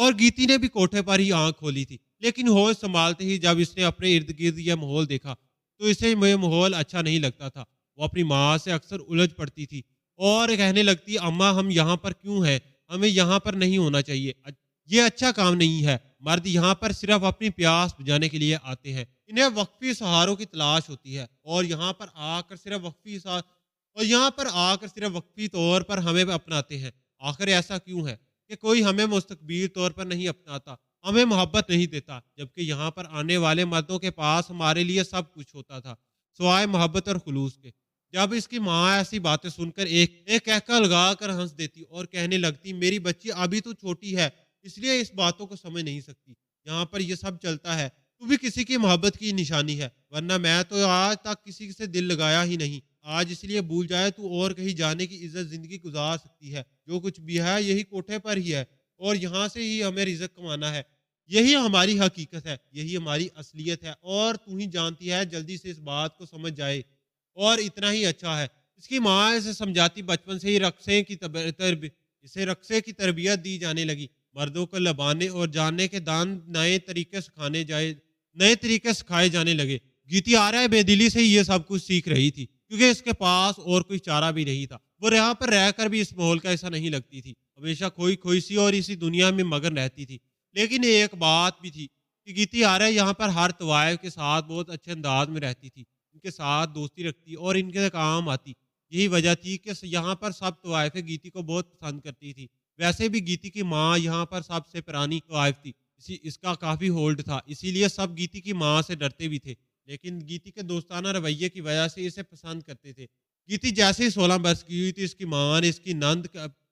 اور گیتی نے بھی کوٹھے پر ہی آنکھ کھولی تھی، لیکن ہوش سنبھالتے ہی جب اس نے اپنے ارد گرد یہ ماحول دیکھا تو اسے یہ ماحول اچھا نہیں لگتا تھا۔ وہ اپنی ماں سے اکثر الجھ پڑتی تھی اور کہنے لگتی، اماں ہم یہاں پر کیوں ہیں؟ ہمیں یہاں پر نہیں ہونا چاہیے، یہ اچھا کام نہیں ہے۔ مرد یہاں پر صرف اپنی پیاس بجھانے کے لیے آتے ہیں، انہیں وقفی سہاروں کی تلاش ہوتی ہے اور یہاں پر آ کر صرف وقفی طور پر ہمیں اپناتے ہیں۔ آخر ایسا کیوں ہے کہ کوئی ہمیں مستقبل طور پر نہیں اپناتا، ہمیں محبت نہیں دیتا، جبکہ یہاں پر آنے والے مردوں کے پاس ہمارے لیے سب کچھ ہوتا تھا سوائے محبت اور خلوص کے۔ جب اس کی ماں ایسی باتیں سن کر ایک کہکا لگا کر ہنس دیتی اور کہنے لگتی، میری بچی ابھی تو چھوٹی ہے، اس لیے اس باتوں کو سمجھ نہیں سکتی۔ یہاں پر یہ سب چلتا ہے تو بھی کسی کی محبت کی نشانی ہے، ورنہ میں تو آج تک کسی سے دل لگایا ہی نہیں۔ آج اس لیے بھول جائے تو اور کہیں جانے کی عزت زندگی گزار سکتی ہے۔ جو کچھ بھی ہے یہی کوٹھے پر ہی ہے اور یہاں سے ہی ہمیں رزق کمانا ہے۔ یہی ہماری حقیقت ہے، یہی ہماری اصلیت ہے اور تو ہی جانتی ہے، جلدی سے اس بات کو سمجھ جائے اور اتنا ہی اچھا ہے۔ اس کی ماں اسے سمجھاتی، بچپن سے ہی اسے رقصے کی تربیت دی جانے لگی، مردوں کو لبانے اور جاننے کے نئے طریقے سکھائے جانے لگے۔ گیتی آریا بے دلی سے ہی یہ سب کچھ سیکھ رہی تھی، کیونکہ اس کے پاس اور کوئی چارہ بھی نہیں تھا۔ وہ یہاں پر رہ کر بھی اس ماحول کا ایسا نہیں لگتی تھی، ہمیشہ کھوئی سی اور اسی دنیا میں مگن رہتی تھی۔ لیکن ایک بات بھی تھی کہ گیتی آریا یہاں پر ہر طوائف کے ساتھ بہت اچھے انداز میں رہتی تھی، ان کے ساتھ دوستی رکھتی اور ان کے کام آتی۔ یہی وجہ تھی کہ یہاں پر سب طوائفیں گیتی کو بہت پسند کرتی تھی۔ ویسے بھی گیتی کی ماں یہاں پر سب سے پرانی طوائف تھی، اس کا کافی ہولڈ تھا، اسی لیے سب گیتی کی ماں سے ڈرتے بھی تھے، لیکن گیتی کے دوستانہ رویے کی وجہ سے اسے پسند کرتے تھے۔ گیتی جیسے ہی 16 برس کی ہوئی تھی،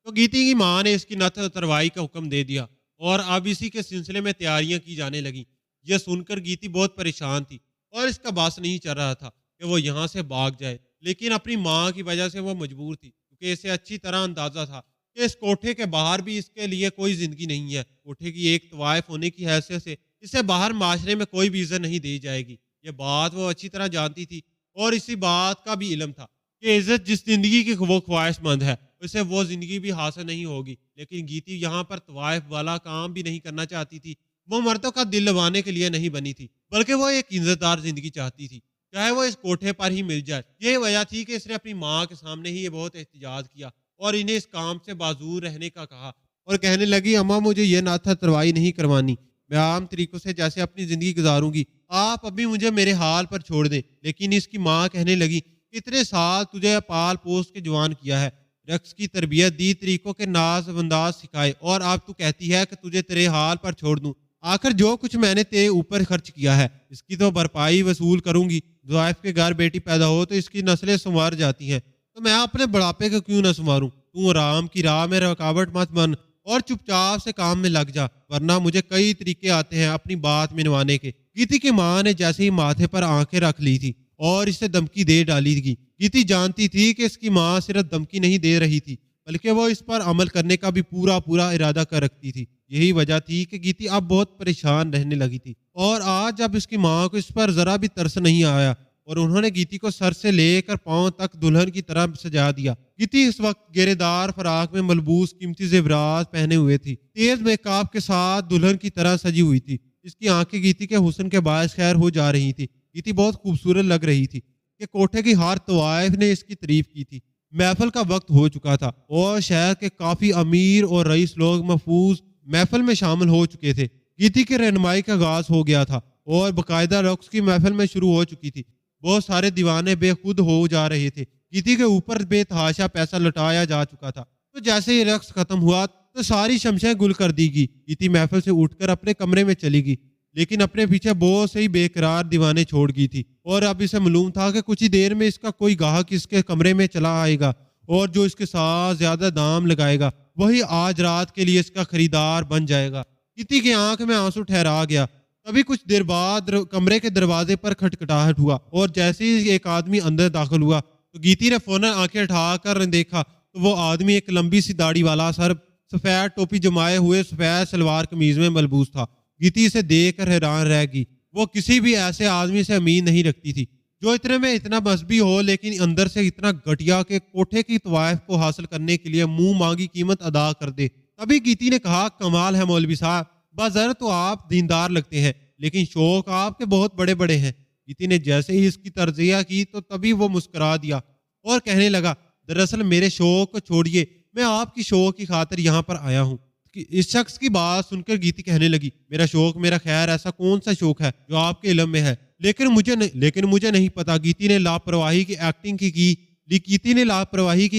گیتی کی ماں نے اس کی نت اتروائی کا حکم دے دیا اور اب اسی کے سلسلے میں تیاریاں کی جانے لگیں۔ یہ سن کر گیتی بہت پریشان تھی اور اس کا باس نہیں چل رہا تھا کہ وہ یہاں سے بھاگ جائے، لیکن اپنی ماں کی وجہ سے وہ مجبور تھی، کیونکہ اسے اچھی طرح اندازہ تھا کہ اس کوٹھے کے باہر بھی اس کے لیے کوئی زندگی نہیں ہے۔ کوٹھے کی ایک طوائف ہونے کی حیثیت سے اسے باہر معاشرے میں کوئی بھی عزت نہیں دی جائے گی۔ یہ بات وہ اچھی طرح جانتی تھی اور اسی بات کا بھی علم تھا کہ عزت جس زندگی کی وہ خواہش مند ہے اسے وہ زندگی بھی حاصل نہیں ہوگی۔ لیکن گیتی یہاں پر طوائف والا کام بھی نہیں کرنا چاہتی تھی، وہ مردوں کا دل لوانے کے لیے نہیں بنی تھی، بلکہ وہ ایک عزت دار زندگی چاہتی تھی، چاہے وہ اس کوٹھے پر ہی مل جائے۔ یہ وجہ تھی کہ اس نے اپنی ماں کے سامنے ہی یہ بہت احتجاج کیا اور انہیں اس کام سے معذور رہنے کا کہا اور کہنے لگی، اماں مجھے یہ ناتھا تروائی نہیں کروانی، میں عام طریقوں سے جیسے اپنی زندگی گزاروں گی، آپ ابھی مجھے میرے حال پر چھوڑ دیں۔ لیکن اس کی ماں کہنے لگی، اتنے سال تجھے پال پوس کے جوان کیا ہے، رقص کی تربیت دی، طریقوں کے ناز و انداز سکھائے، اور اب تو کہتی ہے کہ تجھے تیرے حال پر چھوڑ دوں۔ آخر جو کچھ میں نے تیرے اوپر خرچ کیا ہے اس کی تو بھرپائی وصول کروں گی۔ ضعیف کے گھر بیٹی پیدا ہو تو اس کی نسلیں سنوار جاتی ہیں، تو میں اپنے بڑھاپے کو کیوں نہ سنواروں؟ تو آرام کی راہ میں رکاوٹ مت بن اور چپ چاپ سے کام میں لگ جا، ورنہ مجھے کئی طریقے آتے ہیں اپنی بات منوانے کے۔ گیتی کی ماں نے جیسے ہی ماتھے پر آنکھیں رکھ لی تھی اور اسے دھمکی دے ڈالی تھی۔ گیتی جانتی تھی کہ اس کی ماں صرف دھمکی نہیں دے رہی تھی، بلکہ وہ اس پر عمل کرنے کا بھی پورا ارادہ کر رکھتی تھی۔ یہی وجہ تھی کہ گیتی اب بہت پریشان رہنے لگی تھی، اور آج جب اس کی ماں کو اس پر ذرا بھی ترس نہیں آیا اور انہوں نے گیتی کو سر سے لے کر پاؤں تک دلہن کی طرح سجا دیا۔ گیتی اس وقت گیرے دار فراق میں ملبوس قیمتی زیورات پہنے ہوئے تھی، تیز میک اپ کے ساتھ دلہن کی طرح سجی ہوئی تھی۔ اس کی آنکھیں گیتی کے حسن کے باعث خیر ہو جا رہی تھی۔ گیتی بہت خوبصورت لگ رہی تھی کہ کوٹھے کی ہر طوائف نے اس کی تعریف کی تھی۔ محفل کا وقت ہو چکا تھا اور شہر کے کافی امیر اور رئیس لوگ محفوظ محفل میں شامل ہو چکے تھے۔ گیتی کی رہنمائی کا آغاز ہو گیا تھا اور باقاعدہ رقص کی محفل میں شروع ہو چکی تھی۔ بہت سارے دیوانے بے خود ہو جا رہے تھے۔ گیتی کے اوپر بے تحاشا پیسہ لٹایا جا چکا تھا، تو جیسے ہی رقص ختم ہوا تو ساری شمشیں گل کر دی گئی۔ گیتی محفل سے اٹھ کر اپنے کمرے میں چلی گئی، لیکن اپنے پیچھے بہت سے ہی بے قرار دیوانے چھوڑ گئی تھی، اور اب اسے معلوم تھا کہ کچھ ہی دیر میں اس کا کوئی گاہک اس کے کمرے میں چلا آئے گا اور جو اس کے ساتھ زیادہ دام لگائے گا وہی آج رات کے لیے اس کا خریدار بن جائے گا۔ گیتی کی آنکھ میں آنسو ٹھہرا گیا۔ تبھی کچھ دیر بعد کمرے کے دروازے پر کھٹکھٹاہٹ ہوا اور جیسے ہی ایک آدمی اندر داخل ہوا تو گیتی نے فوراً آنکھیں اٹھا کر دیکھا تو وہ آدمی ایک لمبی سی داڑھی والا، سر سفید ٹوپی جمائے ہوئے، سفید شلوار قمیض میں ملبوس تھا۔ گیتی اسے دیکھ کر حیران رہ گئی۔ وہ کسی بھی ایسے آدمی سے امید نہیں رکھتی تھی جو اتنے میں اتنا مذہبی ہو لیکن اندر سے اتنا گھٹیا کہ کوٹھے کی طوائف کو حاصل کرنے کے لیے منہ مانگی قیمت ادا کر دے۔ تبھی گیتی نے کہا کمال ہے مولوی صاحب، بظاہر تو آپ دیندار لگتے ہیں لیکن شوق آپ کے بہت بڑے بڑے ہیں۔ گیتی نے جیسے ہی اس کی ترجیح کی تو تبھی وہ مسکرا دیا اور کہنے لگا دراصل میرے شوق کو چھوڑیے، میں آپ کی شوق کی خاطر یہاں پر آیا ہوں۔ اس شخص کی بات سن کر گیتی کہنے لگی میرا شوق میرا خیر ایسا کون سا شوق ہے جو آپ کے علم میں ہے، لیکن مجھے نہیں پتا۔ گیتی نے لاپرواہی کی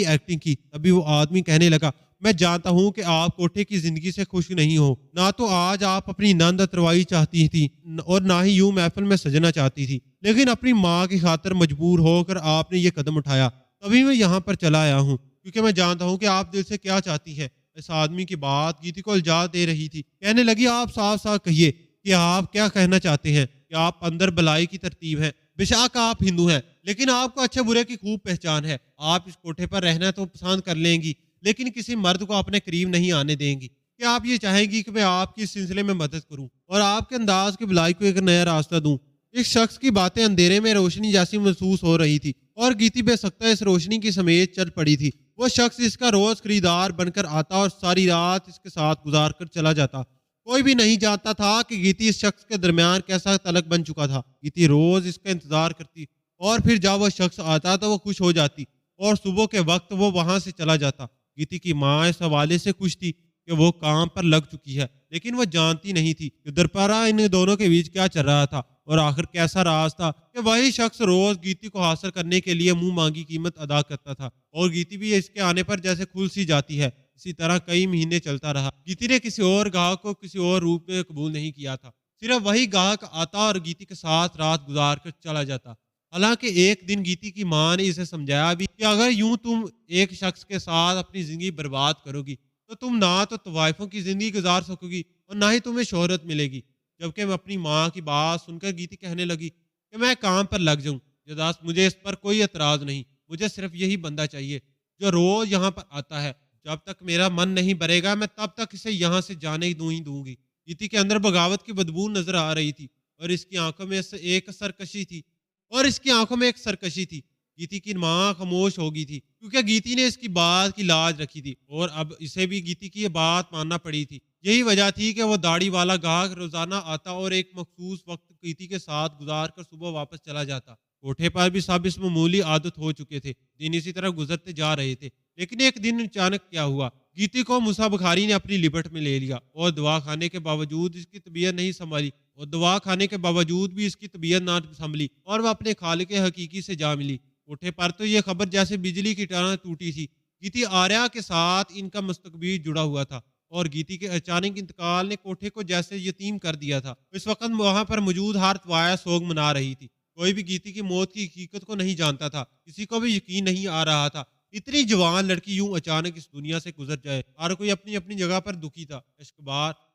ایکٹنگ کی تبھی وہ آدمی کہنے لگا میں جانتا ہوں کہ آپ کوٹھے کی زندگی سے خوش نہیں ہو، نہ تو آج آپ اپنی نند اتروائی چاہتی تھی اور نہ ہی یوں محفل میں سجنا چاہتی تھی، لیکن اپنی ماں کی خاطر مجبور ہو کر آپ نے یہ قدم اٹھایا۔ تبھی میں یہاں پر چلا آیا ہوں کیونکہ میں جانتا ہوں کہ آپ دل سے کیا چاہتی ہیں۔ اس آدمی کی بات گیتی کو الجھا دے رہی تھی، کہنے لگی آپ صاف صاف کہیے کہ آپ کیا کہنا چاہتے ہیں، کہ آپ اندر بلائی کی ترتیب ہیں، بے شک آپ ہندو ہیں لیکن آپ کو اچھے برے کی خوب پہچان ہے، آپ اس کوٹھے پر رہنا تو پسند کر لیں گی لیکن کسی مرد کو اپنے قریب نہیں آنے دیں گی، کہ آپ یہ چاہیں گی کہ میں آپ کی اس سلسلے میں مدد کروں اور آپ کے انداز کی بلائی کو ایک نیا راستہ دوں۔ اس شخص کی باتیں اندھیرے میں روشنی جیسی محسوس ہو رہی تھی اور گیتی بے سکتا اس روشنی کی سمیت چل پڑی تھی۔ وہ شخص اس کا روز خریدار بن کر آتا اور ساری رات اس کے ساتھ گزار کر چلا جاتا۔ کوئی بھی نہیں جانتا تھا کہ گیتی اس شخص کے درمیان کیسا تعلق بن چکا تھا۔ گیتی روز اس کا انتظار کرتی اور پھر جب وہ شخص آتا تو وہ خوش ہو جاتی اور صبح کے وقت وہ وہاں سے چلا جاتا۔ گیتی کی ماں اس حوالے سے خوش تھی کہ وہ کام پر لگ چکی ہے، لیکن وہ جانتی نہیں تھی کہ درپارہ ان دونوں کے بیچ کیا چل رہا تھا اور آخر کیسا راز تھا کہ وہی شخص روز گیتی کو حاصل کرنے کے لیے منہ مانگی قیمت ادا کرتا تھا اور گیتی بھی اس کے آنے پر جیسے کھل سی جاتی ہے۔ اسی طرح کئی مہینے چلتا رہا۔ گیتی نے کسی اور گاہک کو کسی اور روپ میں قبول نہیں کیا تھا، صرف وہی گاہک آتا اور گیتی کے ساتھ رات گزار کر چلا جاتا۔ حالانکہ ایک دن گیتی کی ماں نے اسے سمجھایا بھی کہ اگر یوں تم ایک شخص کے ساتھ اپنی زندگی برباد کرو گی تو تم نہ تو طوائفوں کی زندگی گزار سکو گی اور نہ ہی تمہیں شہرت ملے گی۔ جبکہ میں اپنی ماں کی بات سن کر گیتی کہنے لگی کہ میں کام پر لگ جاؤں، مجھے اس پر کوئی اعتراض نہیں، مجھے صرف یہی بندہ چاہیے جو روز یہاں پر آتا ہے، جب تک میرا من نہیں بھرے گا میں تب تک اسے یہاں سے جانے ہی دوں گی۔ گیتی کے اندر بغاوت کی بدبو نظر آ رہی تھی اور اس کی آنکھوں میں ایک سرکشی تھی۔ گیتی کی ماں خاموش ہو گئی تھی کیونکہ گیتی نے اس کی بات کی لاج رکھی تھی اور اب اسے بھی گیتی کی یہ بات ماننا پڑی تھی۔ یہی وجہ تھی کہ وہ داڑھی والا گاہک روزانہ آتا اور ایک مخصوص وقت گیتی کے ساتھ گزار کر صبح واپس چلا جاتا۔ کوٹھے پر بھی سب اس معمولی عادت ہو چکے تھے، دن اسی طرح گزرتے جا رہے تھے، لیکن ایک دن اچانک کیا ہوا، گیتی کو موسیٰ بخاری نے اپنی لپٹ میں لے لیا اور دوا کھانے کے باوجود اس کی طبیعت نہیں سنبھلی اور وہ اپنے خالق حقیقی سے جا ملی۔ کوٹھے پر تو یہ خبر جیسے بجلی کی طرح ٹوٹی تھی۔ گیتی آریہ کے ساتھ ان کا مستقبل جڑا ہوا تھا اور گیتی کے اچانک انتقال نے کوٹھے کو جیسے یتیم کر دیا تھا۔ اس وقت وہاں پر موجود ہر طوائف سوگ منا رہی تھی۔ کوئی بھی گیتی کی موت کی حقیقت کو نہیں جانتا تھا، کسی کو بھی یقین نہیں آ رہا تھا اتنی جوان لڑکی یوں اچانک اس دنیا سے گزر جائے۔ ہر کوئی اپنی اپنی جگہ پر دکھی تھا،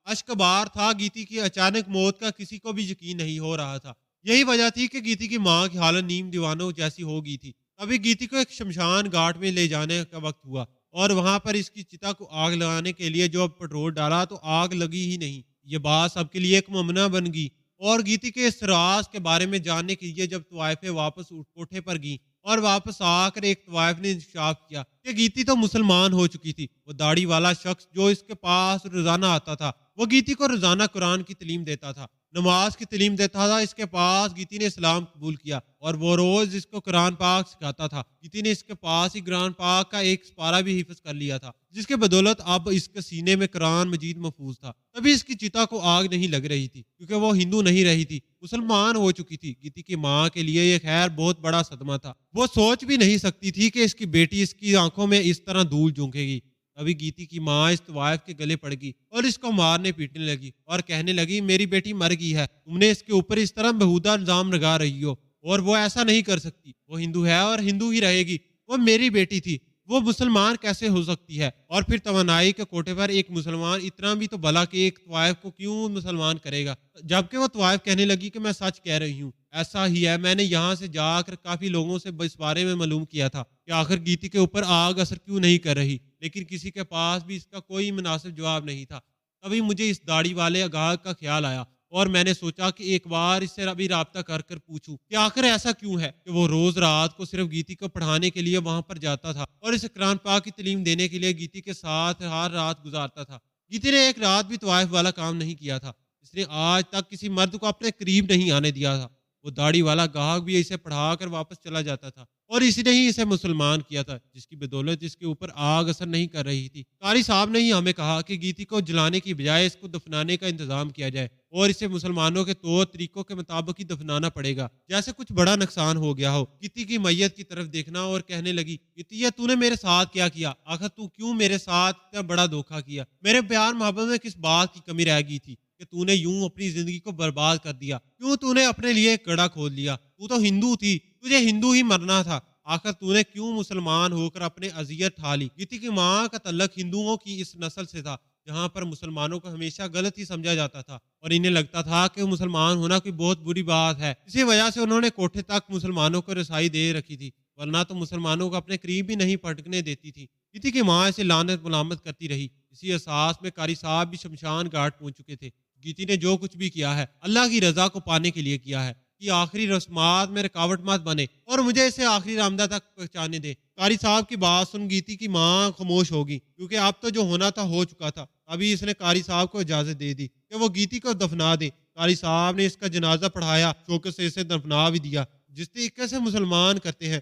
اشکبار تھا۔ گیتی کی اچانک موت کا کسی کو بھی یقین نہیں ہو رہا تھا۔ یہی وجہ تھی کہ گیتی کی ماں کی حالت نیم دیوانوں جیسی ہو گئی تھی۔ ابھی گیتی کو ایک شمشان گھاٹ میں لے جانے کا وقت ہوا اور وہاں پر اس کی چتا کو آگ لگانے کے لیے جو پٹرول ڈالا تو آگ لگی ہی نہیں۔ یہ بات سب کے لیے ایک ممنع بن گئی اور گیتی کے اس راز کے بارے میں جاننے کے لیے جب طوائفیں واپس کوٹھے پر گئیں اور واپس آ کر ایک طوائف نے انکشاف کیا کہ گیتی تو مسلمان ہو چکی تھی۔ وہ داڑھی والا شخص جو اس کے پاس روزانہ آتا تھا وہ گیتی کو روزانہ قرآن کی تعلیم دیتا تھا، نماز کی تعلیم دیتا تھا۔ اس کے پاس گیتی نے اسلام قبول کیا اور وہ روز اس کو قرآن پاک سکھاتا تھا۔ گیتی نے اس کے پاس ہی قرآن پاک کا ایک سپارہ بھی حفظ کر لیا تھا، جس کے بدولت اب اس کے سینے میں قرآن مجید محفوظ تھا۔ تبھی اس کی چتا کو آگ نہیں لگ رہی تھی کیونکہ وہ ہندو نہیں رہی تھی، مسلمان ہو چکی تھی۔ گیتی کی ماں کے لیے یہ خیر بہت بڑا صدمہ تھا۔ وہ سوچ بھی نہیں سکتی تھی کہ اس کی بیٹی اس کی آنکھوں میں اس طرح دھول جھونکے گی۔ ابھی گیتی کی ماں اس طوائف کے گلے پڑ گئی اور اس کو مارنے پیٹنے لگی اور کہنے لگی میری بیٹی مر گئی ہے، تم نے اس کے اوپر اس طرح بہودہ الزام لگا رہی ہو اور وہ ایسا نہیں کر سکتی، وہ ہندو ہے اور ہندو ہی رہے گی، وہ میری بیٹی تھی، وہ مسلمان کیسے ہو سکتی ہے؟ اور پھر توانائی کے کوٹے پر ایک مسلمان اتنا بھی تو بھلا کہ ایک طوائف کو کیوں مسلمان کرے گا؟ جبکہ وہ طوائف کہنے لگی کہ میں سچ کہہ رہی ہوں، ایسا ہی ہے، میں نے یہاں سے جا کر کافی لوگوں سے اس بارے میں معلوم کیا تھا کہ آخر گیتی کے اوپر آگ اثر کیوں نہیں کر رہی، لیکن کسی کے پاس بھی اس کا کوئی مناسب جواب نہیں تھا۔ تبھی مجھے اس داڑھی والے گاہک کا خیال آیا اور میں نے سوچا کہ ایک بار اس سے ابھی رابطہ کر کر پوچھوں کہ آخر ایسا کیوں ہے کہ وہ روز رات کو صرف گیتی کو پڑھانے کے لیے وہاں پر جاتا تھا اور اسے قرآن پاک کی تعلیم دینے کے لیے گیتی کے ساتھ ہر رات گزارتا تھا۔ گیتی نے ایک رات بھی طوائف والا کام نہیں کیا تھا۔ اس نے آج تک کسی مرد کو اپنے قریب نہیں آنے دیا تھا۔ وہ داڑھی والا گاہک بھی اسے پڑھا کر واپس چلا جاتا تھا اور اسی نے ہی اسے مسلمان کیا تھا، جس کی بدولت اس کے اوپر آگ اثر نہیں کر رہی تھی۔ قاری صاحب نے ہی ہمیں کہا کہ گیتی کو جلانے کی بجائے اس کو دفنانے کا انتظام کیا جائے اور اسے مسلمانوں کے طور طریقوں کے مطابق ہی دفنانا پڑے گا، جیسے کچھ بڑا نقصان ہو گیا ہو۔ گیتی کی میت کی طرف دیکھنا اور کہنے لگی، گیتی یہ تو نے میرے ساتھ کیا کیا؟ آخر تو کیوں میرے ساتھ اتنا بڑا دھوکہ کیا؟ میرے پیار محبت میں کس بات کی کمی رہ گئی تھی کہ تو نے یوں اپنی زندگی کو برباد کر دیا؟ کیوں تو نے اپنے لیے ایک گڑھا کھود لیا؟ تو تو ہندو تھی، تجھے ہندو ہی مرنا تھا۔ آخر تو نے کیوں مسلمان ہو کر اپنے اذیت ٹھا لی؟ گیتی کی ماں کا تعلق ہندوؤں کی اس نسل سے تھا جہاں پر مسلمانوں کو ہمیشہ غلط ہی سمجھا جاتا تھا اور انہیں لگتا تھا کہ مسلمان ہونا کوئی بہت بری بات ہے۔ اسی وجہ سے انہوں نے کوٹھے تک مسلمانوں کو رسائی دے رکھی تھی، ورنہ تو مسلمانوں کو اپنے قریب بھی نہیں پھٹکنے دیتی تھی۔ گیتی کی ماں اسے لعنت ملامت کرتی رہی۔ اسی احساس میں قاری صاحب بھی شمشان گھاٹ پہنچ چکے تھے۔ گیتی نے جو کچھ بھی کیا ہے اللہ کی رضا کو پانے کے لیے کیا ہے کہ آخری رسومات میں رکاوٹ مت بنے اور مجھے اسے آخری رامدہ تک پہنچانے دے۔ قاری صاحب کی بات سن گیتی کی ماں خاموش ہوگی، کیونکہ اب تو جو ہونا تھا ہو چکا تھا۔ ابھی اس نے قاری صاحب کو اجازت دے دی کہ وہ گیتی کو دفنا دے۔ قاری صاحب نے اس کا جنازہ پڑھایا، شوکت سے اسے دفنا بھی دیا جس طریقے سے مسلمان کرتے ہیں۔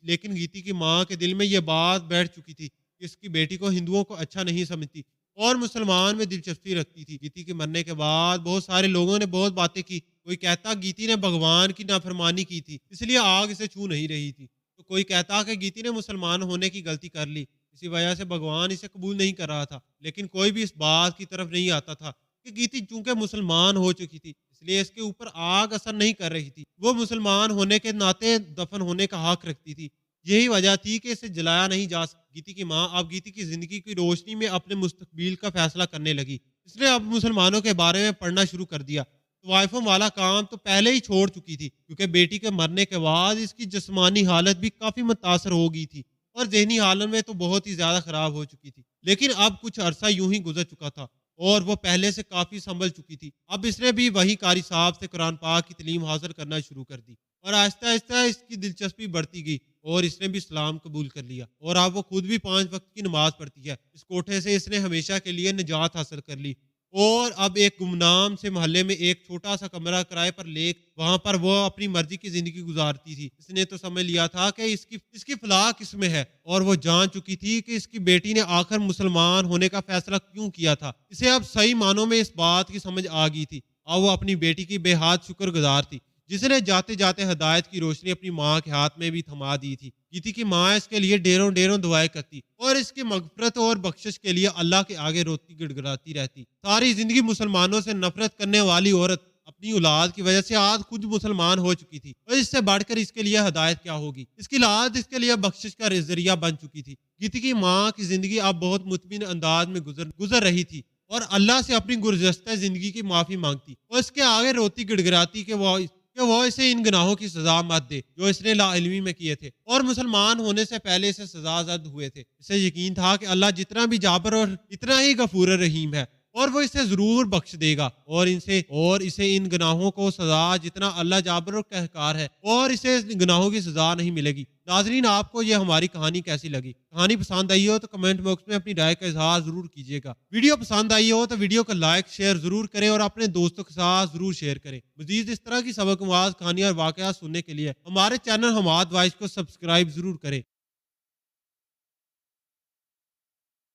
لیکن گیتی کی ماں کے دل میں یہ بات بیٹھ چکی تھی کہ اس کی بیٹی کو ہندوؤں کو اچھا نہیں سمجھتی اور مسلمان میں دلچسپی رکھتی تھی۔ گیتی کے مرنے کے بعد بہت سارے لوگوں نے بہت باتیں کی۔ کوئی کہتا گیتی نے بھگوان کی نافرمانی کی تھی اس لیے آگ اسے چھو نہیں رہی تھی، تو کوئی کہتا کہ گیتی نے مسلمان ہونے کی غلطی کر لی، اسی وجہ سے بھگوان اسے قبول نہیں کر رہا تھا۔ لیکن کوئی بھی اس بات کی طرف نہیں آتا تھا کہ گیتی چونکہ مسلمان ہو چکی تھی اس لیے اس کے اوپر آگ اثر نہیں کر رہی تھی، وہ مسلمان ہونے کے ناطے دفن ہونے کا حق رکھتی تھی۔ یہی وجہ تھی کہ اسے جلایا نہیں جا سکتا۔ گیتی کی ماں اب گیتی کی زندگی کی روشنی میں اپنے مستقبل کا فیصلہ کرنے لگی۔ اس نے اب مسلمانوں کے بارے میں پڑھنا شروع کر دیا۔ طوائفوں والا کام تو پہلے ہی چھوڑ چکی تھی، کیونکہ بیٹی کے مرنے کے بعد اس کی جسمانی حالت بھی کافی متاثر ہو گئی تھی اور ذہنی حالت میں تو بہت ہی زیادہ خراب ہو چکی تھی۔ لیکن اب کچھ عرصہ یوں ہی گزر چکا تھا اور وہ پہلے سے کافی سنبھل چکی تھی۔ اب اس نے بھی وہی قاری صاحب سے قرآن پاک کی تعلیم حاصل کرنا شروع کر دی اور آہستہ آہستہ اس کی دلچسپی بڑھتی گئی اور اس نے بھی اسلام قبول کر لیا اور اب وہ خود بھی 5 وقت کی نماز پڑھتی ہے۔ اس کوٹھے سے اس نے ہمیشہ کے لیے نجات حاصل کر لی اور اب ایک گمنام سے محلے میں ایک چھوٹا سا کمرہ کرائے پر لے وہاں پر وہ اپنی مرضی کی زندگی گزارتی تھی۔ اس نے تو سمجھ لیا تھا کہ اس کی فلاح کس میں ہے اور وہ جان چکی تھی کہ اس کی بیٹی نے آخر مسلمان ہونے کا فیصلہ کیوں کیا تھا۔ اسے اب صحیح معنوں میں اس بات کی سمجھ آ گئی تھی۔ اب وہ اپنی بیٹی کی بے حد شکر گزار تھی جس نے جاتے جاتے ہدایت کی روشنی اپنی ماں کے ہاتھ میں بھی تھما دی تھی۔ گیتی کی ماں اس کے لیے ڈیروں ڈیروں دعائیں کرتی اور اس کی مغفرت اور بخشش کے لیے اللہ کے آگے روتی گڑگڑاتی رہتی۔ ساری زندگی مسلمانوں سے نفرت کرنے والی عورت اپنی اولاد کی وجہ سے آج خود مسلمان ہو چکی تھی اور اس سے بڑھ کر اس کے لیے ہدایت کیا ہوگی۔ اس کی اولاد اس کے لیے بخشش کا ذریعہ بن چکی تھی۔ گیتی کی ماں کی زندگی اب بہت مطمئن انداز میں گزر رہی تھی اور اللہ سے اپنی گزشتہ زندگی کی معافی مانگتی اور اس کے آگے روتی گڑگڑاتی کہ وہ اسے ان گناہوں کی سزا مت دے جو اس نے لا علمی میں کیے تھے اور مسلمان ہونے سے پہلے اسے سزا زد ہوئے تھے۔ اسے یقین تھا کہ اللہ جتنا بھی جابر اور اتنا ہی غفور رحیم ہے اور وہ اسے ضرور بخش دے گا اور اسے ان گناہوں کو سزا جتنا اللہ جابر اور قہرکار ہے اور اسے گناہوں کی سزا نہیں ملے گی۔ ناظرین، آپ کو یہ ہماری کہانی کیسی لگی؟ کہانی پسند آئی ہو تو کمنٹ باکس میں اپنی رائے کا اظہار ضرور کیجیے گا۔ ویڈیو پسند آئی ہو تو ویڈیو کو لائک شیئر ضرور کریں اور اپنے دوستوں کے ساتھ ضرور شیئر کریں۔ مزید اس طرح کی سبق آموز کہانیاں اور واقعات سننے کے لیے ہمارے چینل حماد وائس کو سبسکرائب ضرور کریں۔